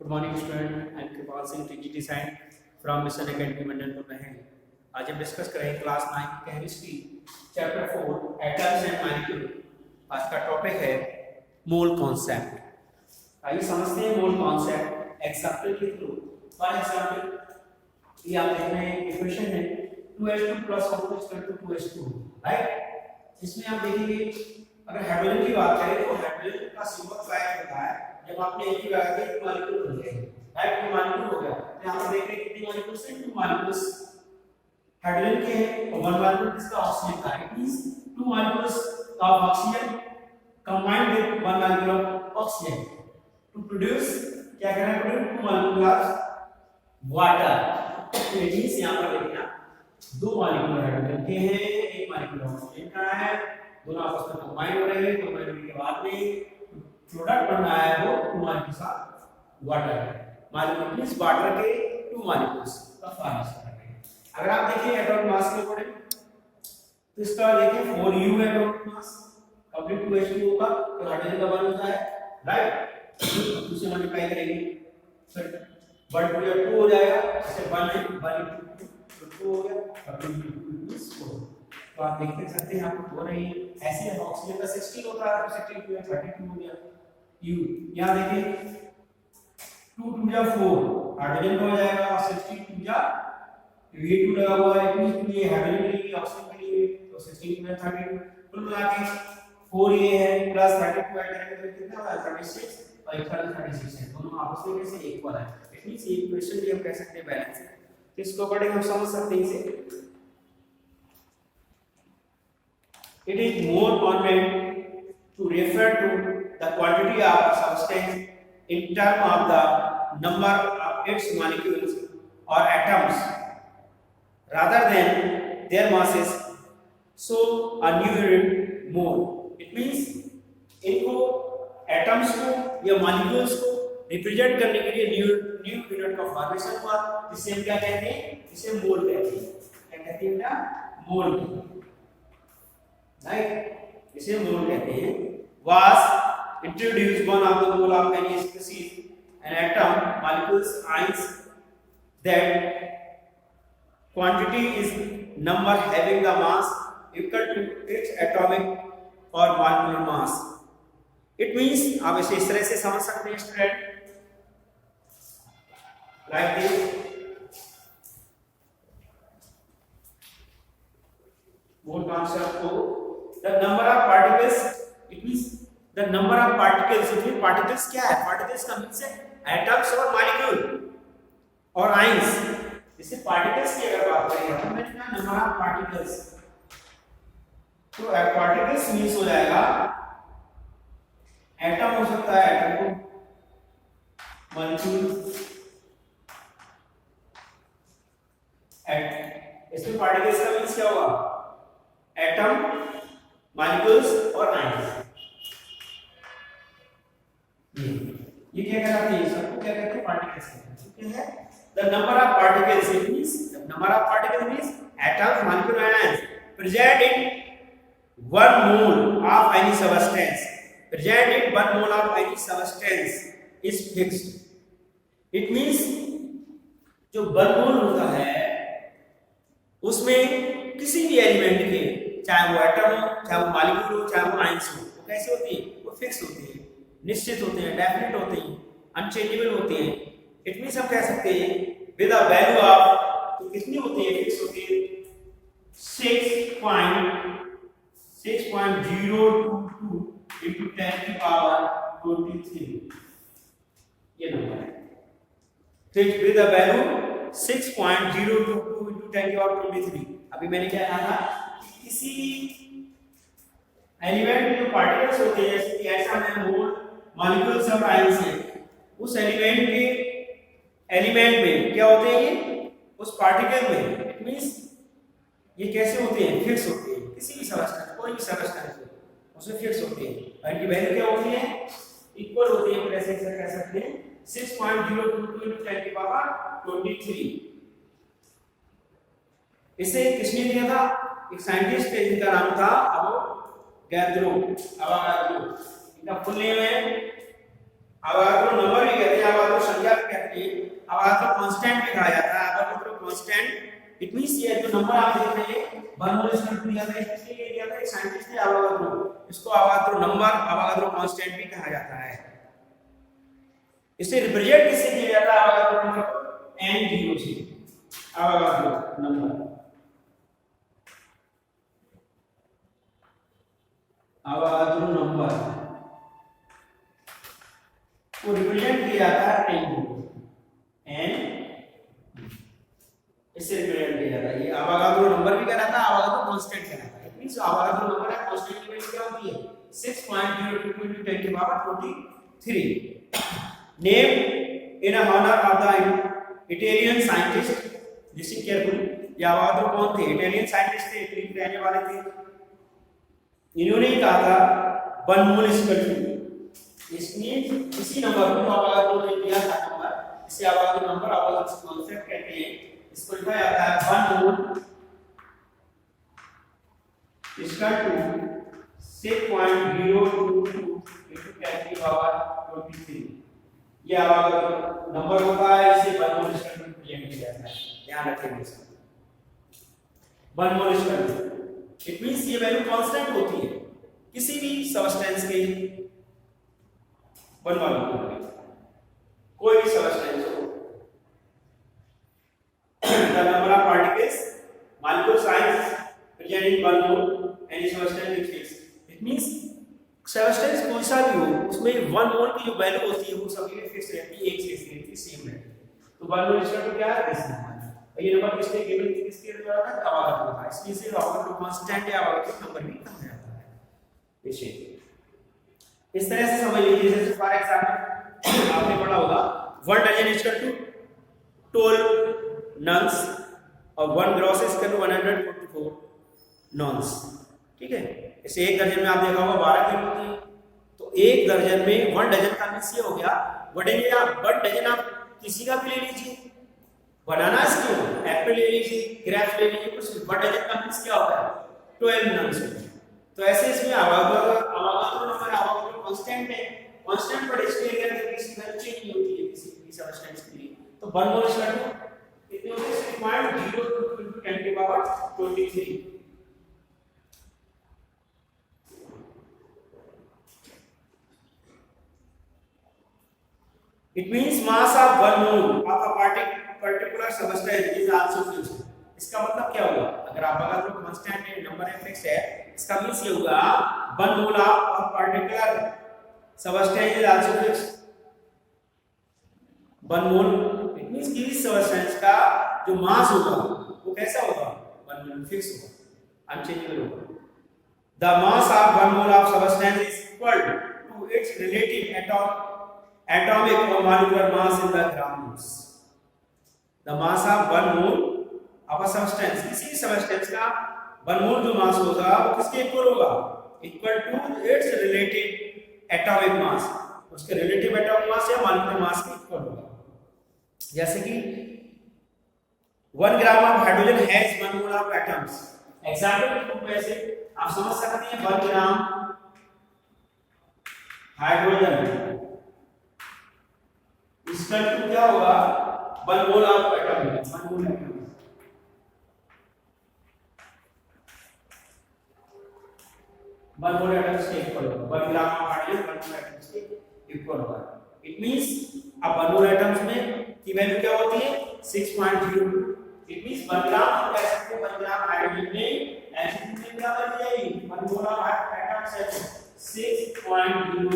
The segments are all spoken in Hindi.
Good morning student, I am Kripal Singh TGT science from mission academy Mandalpur Mahal. आज हम डिस्कस करेंगे class 9 chemistry chapter 4 atoms and molecule. आज का टॉपिक है मोल कॉन्सेप्ट। आइए समझते हैं मोल कॉन्सेप्ट एग्जांपल के थ्रू। फॉर एग्जांपल ये आप देख रहे हैं इक्वेशन है 2s2 + 1 = 2s2, राइट। इसमें आप देखेंगे अगर हाइड्रोजन की बात करें तो हाइड्रोजन का सिंबल क्या होता है जब आपने एक ही लगा के एक मॉलिक्यूल बन गया, राइट। एक मॉलिक्यूल हो गया। तो यहां पर देख रहे हैं कितने मॉलिक्यूल्स हैं, 2 मॉलिक्यूल्स हाइड्रोजन के हैं और 1 मॉलिक्यूल किसका, ऑक्सीजन का। It means 2 molecules of oxygen combined with 1 molecule of oxygen to produce क्या करना है, प्रोड्यूस 2 मॉलिक्यूल ऑफ वाटर। तो इट मींस यहां पर देखना 2 मॉलिक्यूल हाइड्रोजन के हैं, 1 मॉलिक्यूल ऑक्सीजन का है, दोनों आपस में कंबाइन हो रहे हैं। कंबाइन होने के बाद में प्रोडक्ट बन रहा है वो 2 मॉलिक्यूल्स ऑफ वाटर है। मॉलिक्यूल मींस वाटर के 2 मॉलिक्यूल्स का फॉर्मेशन कर रहे हैं। अगर आप देखिए एटॉमिक मास के अकॉर्डिंग तो इसका देखिए 4u है एटॉमिक मास, कंप्लीट 2h2 होगा तो हाइड्रोजन का बन होता है, राइट। दूसरे मल्टीप्लाई करेंगे फिर 1 2 2 हो जाएगा, इससे 1 है 1 2 हो गया और 2 मींस 4। तो आप देख सकते हैं यहाँ पर हो रही है ऐसे। ऑक्सीजन का 16 होता है तो 16 2 32 हो गया u। यहाँ देखिए 2 2 जा 4 हाइड्रोजन का हो जाएगा और 16 2 जा ये 2 लगा हुआ है, इतनी ये हाइड्रोजन के लिए ऑक्सीजन के लिए तो 16 2 32 कुल मिला के 4 ये है प्लस 32 ऐड करेंगे तो कितना होगा 36 और इक्वल 36 है। दोनों आपस में कैसे इक्वल है। इट मींस ये इक्वेशन भी हम कह सकते हैं बैलेंस है। तो इसको अकॉर्डिंग हम समझ सकते हैं इसे। It is more convenient to refer to the quantity of substance in terms of the number of its molecules or atoms rather than their masses. So a new unit mole. It means इनको atoms को या molecules को रिप्रेजेंट करने के लिए न्यू यूनिट का फॉर्मेशन हुआ, जिसे हम क्या कहते हैं, इसे मोल कहते हैं। क्या कहते हैं बेटा, मोल, राइट। इसे मोल कहते हैं। was introduced one of the mole of any species an atom molecules ions that quantity is number having the mass equal to its atomic or molecular mass. It means आप इसे इस तरह से समझ सकते हैं student, like this mole concept को the number of particles, it means the number of particles, it means particles क्या है, particles का मीन्स है atoms और molecule और ions। जैसे particles की अगर बात करें हम लिखना number of particles, तो particles मीन्स हो जाएगा atom हो सकता है, atom को molecule, इसमें particles का मीन्स क्या होगा, एटम, मॉलिक्यूल्स और आयंस। ये क्या कहलाते हैं, सबको क्या कहते हैं, पार्टिकल्स कहते हैं। The number of particles, it means the number of particles means atoms, molecule और ions present in 1 mole of any substance, present in 1 mole of any substance is fixed. It means जो 1 मोल होता है उसमें किसी भी एलिमेंट के, चाहे वो एटम हो, चाहे वो मॉलिक्यूल हो, चाहे वो आयंस हो, वो कैसे होती है, वो फिक्स होती है, निश्चित होते हैं, डेफिनेट होते हैं, अनचेंजेबल होते हैं। इट मींस हम कह सकते हैं विद अ वैल्यू ऑफ, तो कितनी होती है, फिक्स होती है 6.022 into 10 की पावर 23 ये नंबर है। Fix with a value 6.022 into 10 की पावर 23। अभी मैंने क्या कहा था, किसी एलिमेंट में जो पार्टिकल्स होते हैं, जैसे कि ऐसा है मोल, मॉलिक्यूल्स और आयंस हैं, उस एलिमेंट में क्या होते हैं, ये उस पार्टिकल में, इट मींस ये कैसे होते हैं, फिक्स होते हैं। किसी भी सबस्टेंस, कोई भी सबस्टेंस हो उसमें फिक्स होते हैं और इनकी वैल्यू क्या होती है, इक्वल होती है। ऐसे कह सकते हैं 6.022 into 10 की पावर 23। इसे किसने दिया था, एक साइंटिस्ट है जिनका नाम था अवोगाद्रो। इनका फुल नेम है अवोगाद्रो नंबर भी कहते हैं, अवोगाद्रो संख्या भी कहते हैं, अवोगाद्रो कांस्टेंट भी कहा जाता है। अवोगाद्रो कांस्टेंट इट मींस ये जो नंबर आप देख रहे हैं 1 मोल स्क्वायर दिया था, इसलिए ये दिया था एक साइंटिस्ट ने अवोगाद्रो, इसको अवोगाद्रो नंबर, अवोगाद्रो कांस्टेंट भी कहा जाता है। इसे रिप्रेजेंट किससे किया जाता है अवोगाद्रो नंबर को? n0 से। अवोगाद्रो नंबर, अवोगाद्रो नंबर को रिप्रेजेंट किया जाता है n, इससे रिप्रेजेंट किया जाता है। ये अवोगाद्रो नंबर भी कहलाता है, अवोगाद्रो कांस्टेंट कहलाता है। इट मींस अवोगाद्रो नंबर है, कांस्टेंट की वैल्यू क्या होती है? 6.02 × 10 की power 23। Name in honor of the Italian scientist, listen carefully, ये अवोगाद्रो कौन थे? इटालियन साइंटिस्ट थे, इटली के रहने वाले थे। इन्होंने कहा था 1 मोल इक्वल टू, इसमें इसी नंबर को अवोगाद्रो ने दिया था नंबर, इसे अवोगाद्रो नंबर, अवोगाद्रो कांसेप्ट कहते हैं। इसको लिखा जाता है 1 मोल इक्वल टू 6.022 × 10 की पावर 23। ये अवोगाद्रो नंबर होता है, इसे 1 मोल स्क्वायर में रिप्रेजेंट किया जाता है। ध्यान रखेंगे इसका 1 मोल स्क्वायर, इट मींस ये वैल्यू कांस्टेंट होती है किसी भी सबस्टेंस के 1 मोल, कोई भी सबस्टेंस हो। The number of particles molecule size present in 1 mole any substance is fixed. It means substance कोई सा भी हो, उसमें 1 मोल की जो वैल्यू होती है वो सभी में फिक्स रहती है, एक से रहती है, सेम रहती है। तो 1 मोल इक्वल टू क्या है? This number. ये नंबर किसने गिवन किसके द्वारा था? अवोगाद्रो था, इसलिए इसे अवोगाद्रो कांस्टेंट या अवोगाद्रो नंबर भी कहा जाता है। इस तरह से समझ लीजिए, जैसे फॉर एग्जांपल आपने पढ़ा होगा 1 डजन इक्वल टू 12 नन्स और 1 ग्रॉस इक्वल टू 144 नॉन्स। ठीक है, इसे एक दर्जन में आप देखा होगा 12 ग्राम होती है, तो एक दर्जन में 1 डजन का मींस ये हो गया, बढ़ेंगे आप 1 डजन आप किसी का भी ले लीजिए, बनाना क्यों, एप्पल ले लीजिए, ग्रेप्स ले लीजिए, कुछ 1 डजन का मींस क्या होता है? 12 नंस। तो ऐसे इसमें अवोगाद्रो नंबर, अवोगाद्रो कांस्टेंट है, कांस्टेंट पर इसके एरिया में किसी वैल्यू चेंज नहीं होती है किसी भी सबस्टेंस के लिए। तो 1 मोल इक्वल टू कितने होते हैं? 6.02 × 10 की power 23। It means mass of 1 mole of a particular substance is also fixed. इसका मतलब क्या हुआ? अगर आप अवोगाद्रो कांस्टेंट है, नंबर है, फिक्स है, इसका मींस ये होगा 1 mole of a particular substance is also fixed. 1 mole it means कि इस सबस्टेंस का जो मास होगा वो कैसा होगा? 1 मोल फिक्स होगा, अनचेंजेबल होगा। The mass of 1 mole of substance is equal to its relative atomic or molecular mass in the grams. The mass of 1 mole of a substance, किसी सबस्टेंस का 1 मोल जो मास होगा वो किसके इक्वल होगा? Equal to its relative atomic mass, उसके रिलेटिव एटॉमिक मास या मॉलिक्यूलर मास के इक्वल होगा। जैसे कि 1 gram of hydrogen has 1 mole of atoms. Example के रूप में से आप समझ सकते हैं 1 ग्राम हाइड्रोजन इसका क्या होगा? 1 mole of atom, 1 mole atom, 1 mole atom से इक्वल होगा। 1 gram of hydrogen 1 mole atom से इक्वल होगा। इट मींस अब 1 मोल एटम्स में की वैल्यू क्या होती है? 6.02। इट मींस 1 ग्राम कह सकते हैं 1 ग्राम हाइड्रोजन में एसिड में क्या बन जाएगी? 1 मोल ऑफ एटम से 6.02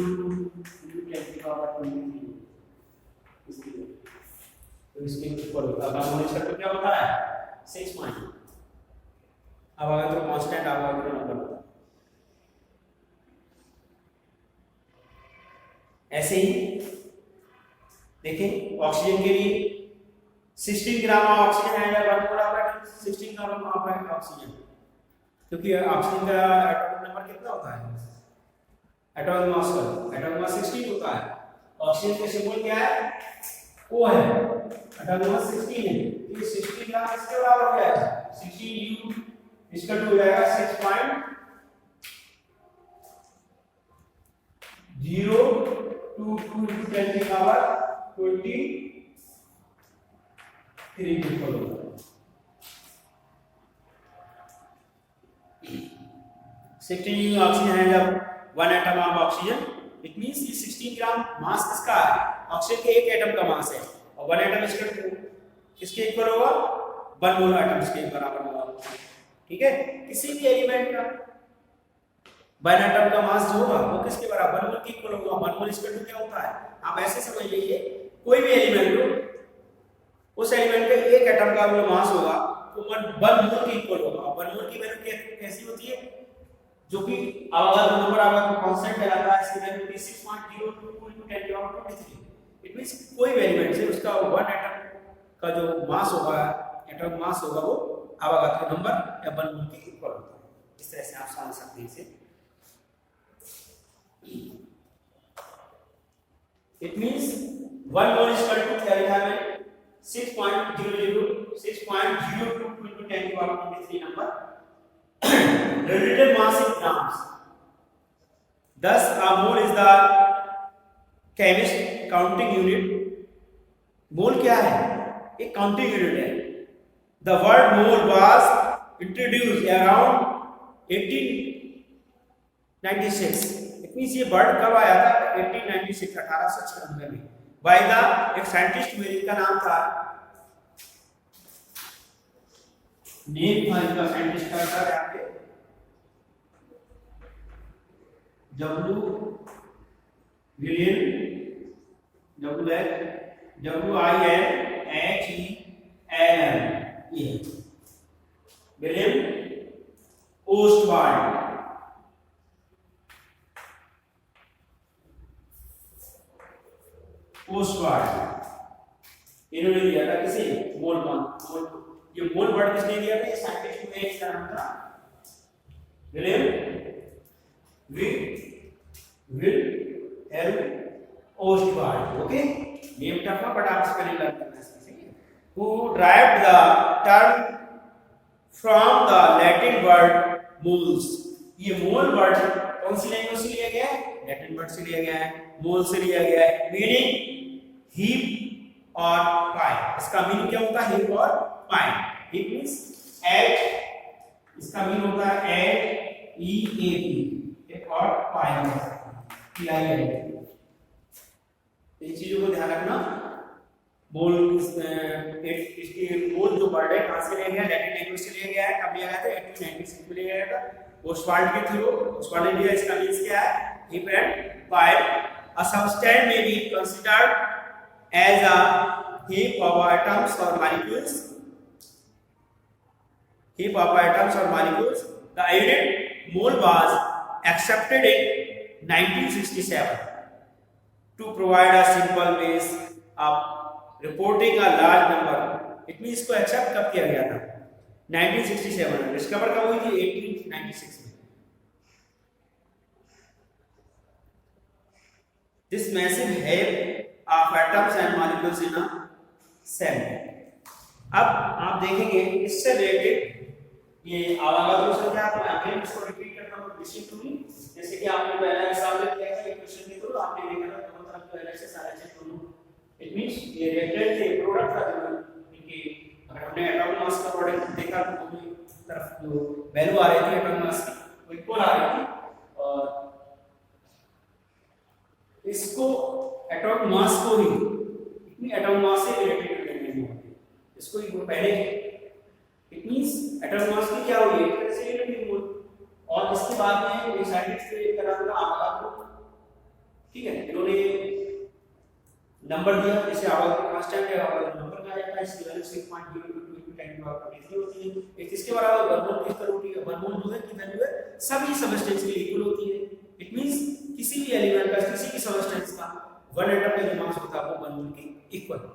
× 10 की पावर 23। तो इसके इक्वल होगा। अब हम इसका क्या होता है? 6 पॉइंट। अब अगर तो कांस्टेंट अवोगाद्रो नंबर होता है। ऐसे ही देखें ऑक्सीजन के लिए 16 ग्राम ऑफ ऑक्सीजन है या 1 mole of atom 16 gram of oxygen, क्योंकि ऑक्सीजन का एटॉमिक नंबर कितना होता है? एटॉमिक मास का एटॉमिक मास 16 होता है। ऑक्सीजन का सिंबल क्या है? O है, एटॉमिक मास 16 है, तो ये 16 ग्राम इसके बराबर हो जाएगा 16 U इसका हो जाएगा 6.0 2 into 10 की पावर 23 इक्वल होगा। 16 ऑक्सीजन है जब 1 atom of oxygen, it means ये 16 ग्राम मास किसका है, ऑक्सीजन के एक एटम का मास है, और 1 एटम किसके इक्वल होगा, 1 मोल एटम्स के बराबर होगा। ठीक है, किसी भी एलिमेंट का 1 एटम का मास जो होगा वो किसके बराबर, 1 मोल के इक्वल होगा। 1 मोल इक्वल टू क्या होता है, आप ऐसे समझ लीजिए, कोई भी एलिमेंट हो, उस एलिमेंट के एक एटम का जो मास होगा वो 1 मोल के इक्वल होगा। 1 मोल की वैल्यू कैसी होती है, जो कि अवगाद्रो नंबर अवगाद्रो कांस्टेंट कहलाता है, इसकी वैल्यू होती है 6.022 × 10⁻23। इट मींस कोई भी एलिमेंट से उसका 1 एटम का जो मास होगा, एटॉमिक मास होगा, वो अवगाद्रो नंबर या 1 मोल के इक्वल होता है। इस तरह से आप समझ सकते हैं इसे। It means 1 mole is equal to क्या लिखा है, 6.022 × 10⁻23 number relative mass in grams. Thus, a mole is the chemist counting unit. Mole क्या है, एक counting unit है। The word mole was introduced around 1896. It means ये word कब आया था, 1896 में by the एक साइंटिस्ट हुए जिनका नाम था, नेम था इनका साइंटिस्ट का था यहाँ पे विलियम विलियम ओस्टवाल्ड। इन्होंने दिया था किसे, मोल का। ये मोल वर्ड किसने दिया था, ये साइंटिस्ट में इसका नाम था William Ostwald. Okay, name tough है बट आप स्पेलिंग लर्न करना सीखिए। Who derived the term from the Latin word moles। ये मोल वर्ड कौन सी लैंग्वेज से लिया गया है, लैटिन वर्ड से लिया गया है, मोल से लिया गया है, मीनिंग हीप और पाइल। इसका मीनिंग क्या होता है, हीप और पाइल। हीप मींस एट, इसका मीनिंग होता है एट EAP, और पाइल PIL। इन चीजों को ध्यान रखना। मोल इसकी मोल जो वर्ड है कहां से लिया गया, लैटिन लैंग्वेज से लिया गया है। कब लिया गया था, 1896 में लिया गया था, ओस्टवाल्ड के थ्रू। ओस्टवाल्ड ने दिया, इसका मींस क्या है, heap and pile. A substance may be considered as a heap of atoms or molecules, The unit mole was accepted in 1967 to provide a simple ways of reporting a large number. It means इसको accept कब किया गया था, 1967 में। डिस्कवर कब हुई थी, 1896 में। This massive heap of atoms and molecules in a cell। अब आप देखेंगे इससे रिलेटेड ये अवगाद्रो संख्या, मैं अगेन इसको रिपीट करता हूं, लिसन टू मी। जैसे कि आपने पहला एग्जांपल किया था, इक्वेशन के थ्रू आपने देखा था दोनों तरफ जो एलएचएस आरएचएस दोनों, इट मींस ये रिएक्टेंट थे, प्रोडक्ट था दोनों इनके। अगर हमने एटॉमिक मास का प्रोडक्ट देखा तो दोनों तरफ जो वैल्यू आ रही थी एटॉमिक मास की वो इक्वल आ रही थी, और इसको एटॉमिक मास को ही एटॉमिक मास से रिलेटेड करने में इसको ही पहले इट मींस एटॉमिक मास की क्या हुई है, कैसे रिलेटेड मोल। और इसके बाद में एक साइंटिस्ट का नाम था अवगाद्रो, ठीक है। इन्होंने नंबर दिया, जैसे अवगाद्रो कांस्टेंट है, अवगाद्रो नंबर कहा जाता है, इसकी वैल्यू 6.022 × 10⁻23 होती है। एक इसके बराबर 1 मोल की इक्वल होती है। 1 मोल जो है की वैल्यू है सभी सबस्टेंस के लिए इक्वल होती है। इट मींस किसी भी एलिमेंट का, किसी भी सबस्टेंस का 1 एटम का जो मास होता है वो 1 मोल के इक्वल होता है।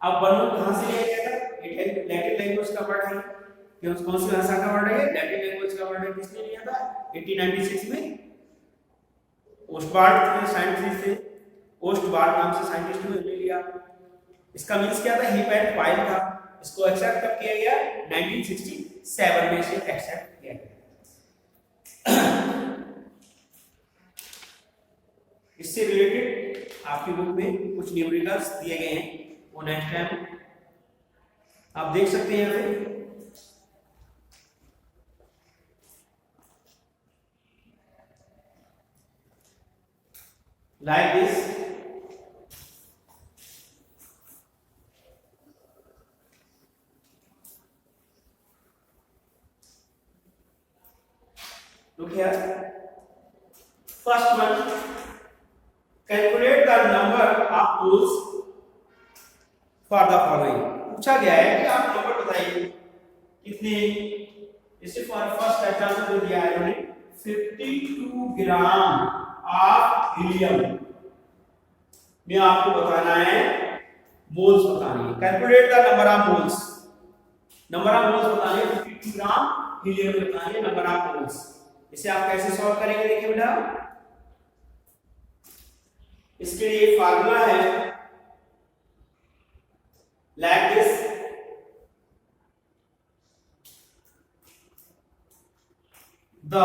अब 1 मोल कहां से लिया गया था, लैटिन लैंग्वेज का वर्ड है, कौन सी भाषा का वर्ड है, लैटिन लैंग्वेज का वर्ड है। किसने लिया था, 1896 में ओस्टवाल्ड के साइंटिस्ट थे, ओस्टवाल्ड नाम से साइंटिस्ट ने लिया। इसका मींस क्या था, हीप एंड पाइल था। इसको एक्सेप्ट कब किया गया, 1967 में इसे एक्सेप्ट किया गया। इससे रिलेटेड आपकी बुक में कुछ न्यूमेरिकल्स दिए गए हैं, वो नेक्स्ट टाइम आप देख सकते हैं। यहाँ पे like this, look here, first one, calculate the number of moles for the following। पूछा गया है कि आप नंबर बताइए कितने, जैसे फॉर फर्स्ट एग्जांपल जो दिया है उन्होंने 52 ग्राम ऑफ हीलियम में आपको बताना है, मोल्स बतानी है। Calculate the number of moles, number of moles बताने हैं, 52 ग्राम हीलियम में बतानी है नंबर ऑफ मोल्स। इसे आप कैसे सॉल्व करेंगे देखिए बेटा, इसके लिए फार्मूला है like this, the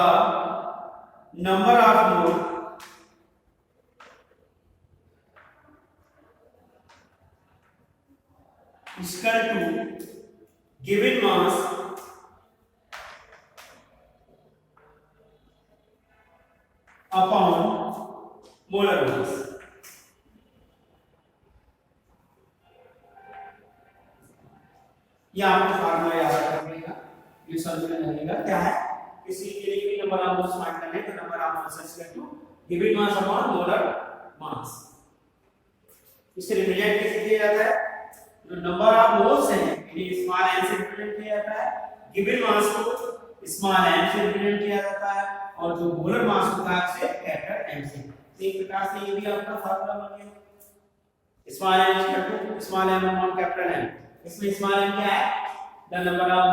number of mole is equal to given mass upon molar mass। ये आपको फार्मूला याद रखिएगा, ये सॉल्यूशन लगेगा क्या है, किसी के लिए भी नंबर ऑफ मोल्स फाइंड करना है तो number of moles is equal to given mass upon molar mass. इसे रिप्रेजेंट कैसे किया जाता है, जो नंबर ऑफ मोल्स हैं इन्हें स्मॉल n से रिप्रेजेंट किया जाता है, गिवन मास को स्मॉल n से रिप्रेजेंट किया जाता है, और जो मोलर मास होता है उसे कैपिटल M से। तो एक प्रकार से ये भी आपका फार्मूला बन गया, small n equal to small m upon capital M। इसमें स्मॉल m क्या है, द नंबर ऑफ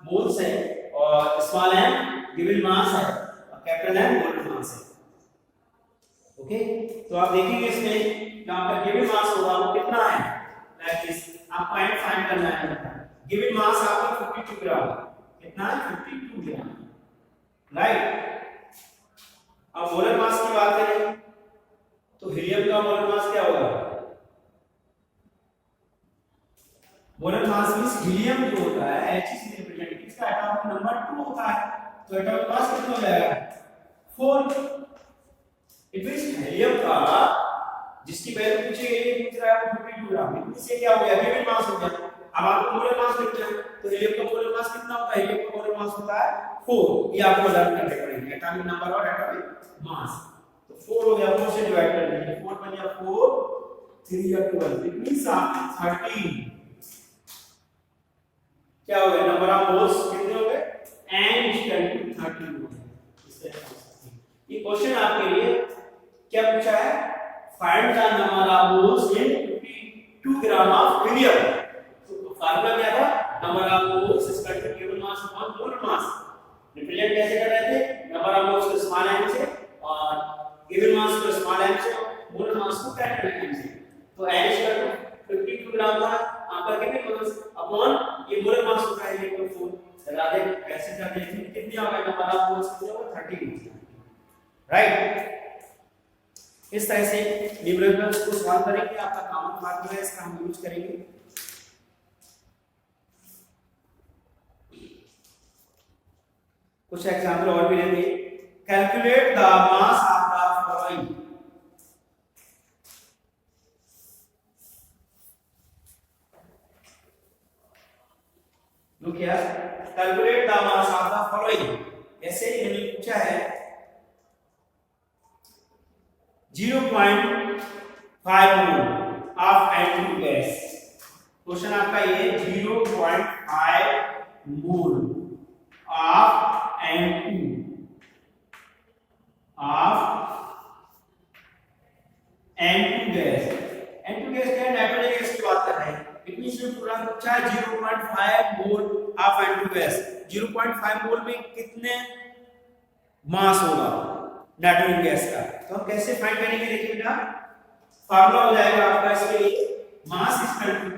मोल्स है, और स्मॉल m गिवन मास है, और कैपिटल M मोलर मास है। ओके, तो आप देखेंगे इसमें जो आपका गिवन मास होगा वो कितना है, लाइक दिस, आपको एंड फाइंड करना है। गिवन मास आपका 52 ग्राम, कितना है 52 ग्राम, राइट। अब मोलर मास की बात करें तो हीलियम का मोलर मास क्या होगा, मोलर मास मींस हीलियम जो होता है He से रिप्रेजेंट, इसका एटॉमिक नंबर 2 होता है, तो एटॉमिक मास कितना हो जाएगा 4। इट मींस हीलियम का जिसकी वैल्यू पूछी गई है, पूछ रहा है वो 52 ग्राम, इससे क्या हो गया, गिवन मास हो गया। अब आपको मोलर मास लिखना है, तो हीलियम का मोलर मास कितना होता है, हीलियम का मोलर मास होता है 4। ये आपको लर्न करने पड़ेंगे, एटॉमिक नंबर और एटॉमिक मास। तो 4 हो गया, 4 से डिवाइड कर देंगे, 4 बन गया 4, 3 या 12, इट मींस आपके 13 क्या हो गया, नंबर ऑफ मोल्स कितने हो गए, n इक्वल टू 13 हो गए। ये क्वेश्चन आपके लिए क्या पूछा है, find the number of moles in 52 gram of helium. तो फार्मूला क्या था, number of moles is equal to given mass upon molar mass. Represent कैसे कर रहे थे, नंबर ऑफ मोल्स को स्मॉल m से और गिवन मास को स्मॉल m से और मोलर मास को कैपिटल M से। तो n इज इक्वल टू 52 ग्राम था आपका गिवन मास अपॉन ये मोलर मास होता है ये 4। चला दे कैसे करते हैं, कितनी आ गया नंबर ऑफ मोल्स कितने होगा 13, राइट। इस तरह से न्यूमेरिकल्स को सॉल्व करेंगे, आपका कॉमन फार्मूला है, इसका हम यूज करेंगे। कुछ एग्जांपल और भी लेंगे, calculate the mass of the following. Look here, calculate the mass of the following. ऐसे इन्होंने पूछा है 0.5 mole of N2 gas. Question आपका ये 0.5 mole of N2 gas. N2 gas क्या है, नाइट्रोजन गैस की बात कर रहे हैं। इट मींस जो पूरा पूछा है 0.5 मोल ऑफ N2 गैस, 0.5 मोल में कितने मास होगा नाइट्रोजन गैस का। तो हम कैसे फाइंड करेंगे, देखिए बेटा, फार्मूला हो जाएगा आपका इसके लिए, mass is equal to,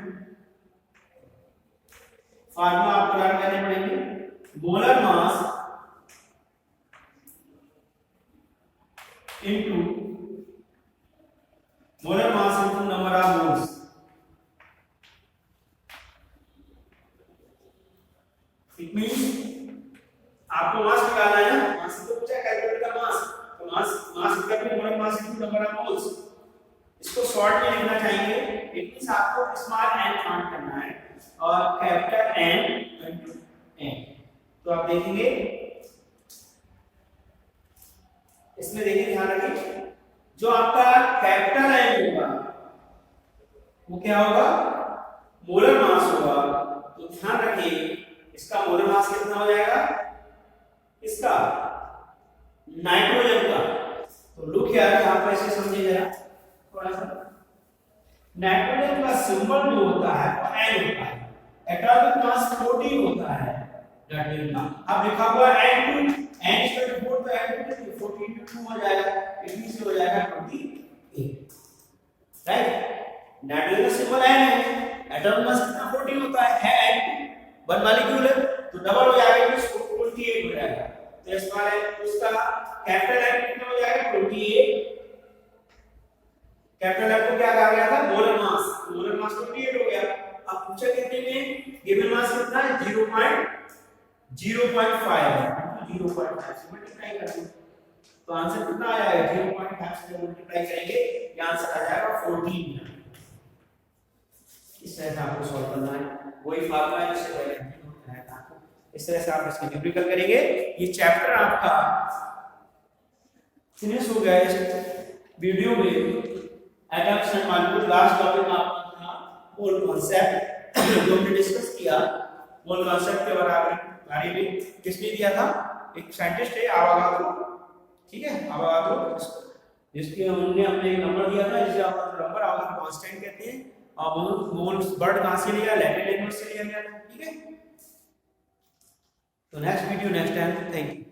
formula आपको लर्न करने पड़ेंगे, molar mass into molar mass into number of moles. It means आपको मास निकालना है ना, मास तो पूछा कैलकुलेट द मास, तो mass equal to molar mass into number of moles. इसको शॉर्ट में लिखना चाहिए। इट मींस आपको स्मॉल n काउंट करना है और कैपिटल N इनटू n। तो आप देखेंगे इसमें, देखिए ध्यान रखिए, जो आपका कैपिटल N होगा वो क्या होगा, मोलर मास होगा। तो ध्यान रखिए इसका मोलर मास कितना हो जाएगा, इसका नाइट्रोजन का। तो लुक यार यहां पर ऐसे समझिए जरा थोड़ा सा, नाइट्रोजन का सिंबल जो होता है वो N होता है, एटॉमिक मास 14 होता है नाइट्रोजन का। अब लिखा हुआ है N2, N इक्वल टू 4, तो N2 14 to 2 हो जाएगा, इसी से हो जाएगा 28, राइट। नाइट्रोजन का सिंबल N है, एटॉमिक मास कितना 14 होता है N2, वन मॉलिक्यूल है, तो डबल हो जाएगा, 28 हो जाएगा। तो इसका उसका कैपिटल N कितना हो जाएगा 28। कैपिटल N को क्या कहा गया था, मोलर मास, मोलर मास 28 हो गया। अब पूछा कितने में, गिवन मास कितना है 0.05 से मल्टीप्लाई कर दो, तो आंसर कितना आ जाएगा 0.5 से मल्टीप्लाई करेंगे, ये आंसर आ जाएगा 14। इस तरह से आपको सॉल्व करना है, वही फार्मूला है जिससे पहले नोट कराया था आपको। इस तरह से आप इसको न्यूमेरिकल करेंगे। ये चैप्टर आपका फिनिश हो गया इस वीडियो में। Atoms and molecule, last topic आपका था मोल कॉन्सेप्ट, जो हमने डिस्कस किया। मोल कॉन्सेप्ट के बारे में किसने दिया था, एक साइंटिस्ट है आवागाद्रो, ठीक है, आवागाद्रो, जिसके हमने अपने एक नंबर दिया था, जिसे आवागाद्रो नंबर, आवागाद्रो कांस्टेंट कहते हैं। और मोल्स वर्ड कहां से लिया, लैटिन लैंग्वेज से लिया गया था, ठीक है। तो next video next time, thank you.